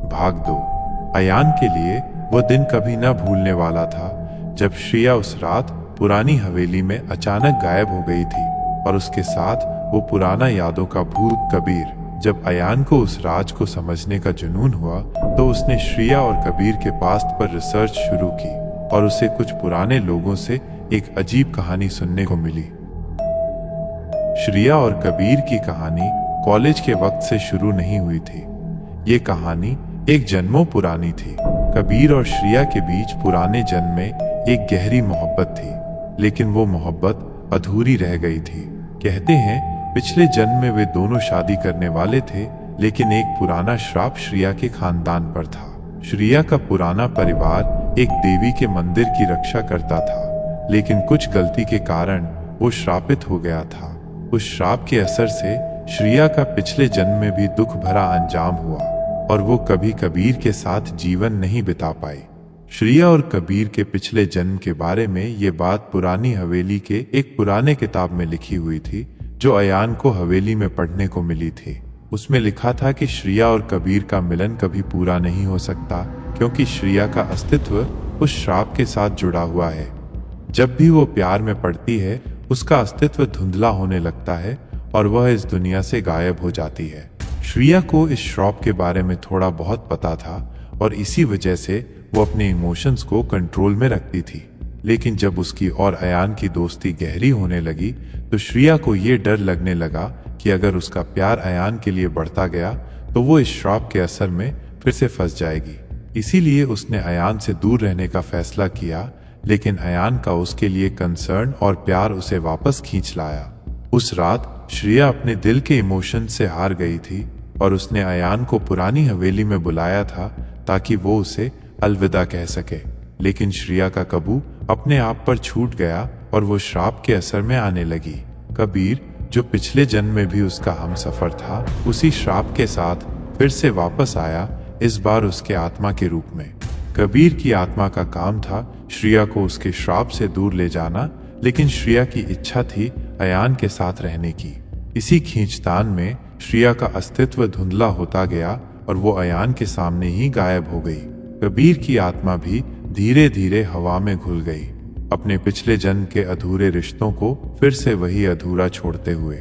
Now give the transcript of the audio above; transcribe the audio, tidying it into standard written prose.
भाग दो। अयान के लिए वो दिन कभी न भूलने वाला था जब श्रेया उस रात पुरानी हवेली में अचानक गायब हो गई थी और उसके साथ वो पुराना यादों का भूत कबीर। जब अयान को उस राज को समझने का जुनून हुआ तो उसने श्रेया और कबीर के पास्ट पर रिसर्च शुरू की और उसे कुछ पुराने लोगों से एक अजीब कहानी सुनने को मिली। श्रेया और कबीर की कहानी कॉलेज के वक्त से शुरू नहीं हुई थी। ये कहानी एक जन्मों पुरानी थी। कबीर और श्रेया के बीच पुराने जन्म में एक गहरी मोहब्बत थी, लेकिन वो मोहब्बत अधूरी रह गई थी। कहते हैं पिछले जन्म में वे दोनों शादी करने वाले थे, लेकिन एक पुराना श्राप श्रेया के खानदान पर था। श्रेया का पुराना परिवार एक देवी के मंदिर की रक्षा करता था, लेकिन कुछ गलती के कारण वो श्रापित हो गया था। उस श्राप के असर से श्रेया का पिछले जन्म में भी दुख भरा अंजाम हुआ और वो कभी कबीर के साथ जीवन नहीं बिता पाई। श्रेया और कबीर के पिछले जन्म के बारे में ये बात पुरानी हवेली के एक पुराने किताब में लिखी हुई थी, जो अयान को हवेली में पढ़ने को मिली थी। उसमें लिखा था कि श्रेया और कबीर का मिलन कभी पूरा नहीं हो सकता, क्योंकि श्रेया का अस्तित्व उस श्राप के साथ जुड़ा हुआ है। जब भी वो प्यार में पड़ती है, उसका अस्तित्व धुंधला होने लगता है और वह इस दुनिया से गायब हो जाती है। श्रेया को इस श्राप के बारे में थोड़ा बहुत पता था और इसी वजह से वो अपने इमोशंस को कंट्रोल में रखती थी। लेकिन जब उसकी और अयान की दोस्ती गहरी होने लगी तो श्रेया को ये डर लगने लगा कि अगर उसका प्यार अयान के लिए बढ़ता गया तो वो इस श्राप के असर में फिर से फंस जाएगी। इसीलिए उसने अयान से दूर रहने का फैसला किया, लेकिन अयान का उसके लिए कंसर्न और प्यार उसे वापस खींच लाया। उस रात श्रेया अपने दिल के इमोशन से हार गई थी और उसने अयान को पुरानी हवेली में बुलाया था ताकि वो उसे अलविदा कह सके। लेकिन श्रेया का काबू अपने आप पर छूट गया और वो श्राप के असर में आने लगी। कबीर, जो पिछले जन्म में भी उसका हमसफर था, उसी श्राप के साथ फिर से वापस आया, इस बार उसके आत्मा के रूप में। कबीर की आत्मा का काम था श्रेया को उसके श्राप से दूर ले जाना, लेकिन श्रेया की इच्छा थी अयान के साथ रहने की। इसी खींचतान में श्रेया का अस्तित्व धुंधला होता गया और वो अयान के सामने ही गायब हो गई। कबीर की आत्मा भी धीरे धीरे हवा में घुल गई, अपने पिछले जन्म के अधूरे रिश्तों को फिर से वही अधूरा छोड़ते हुए।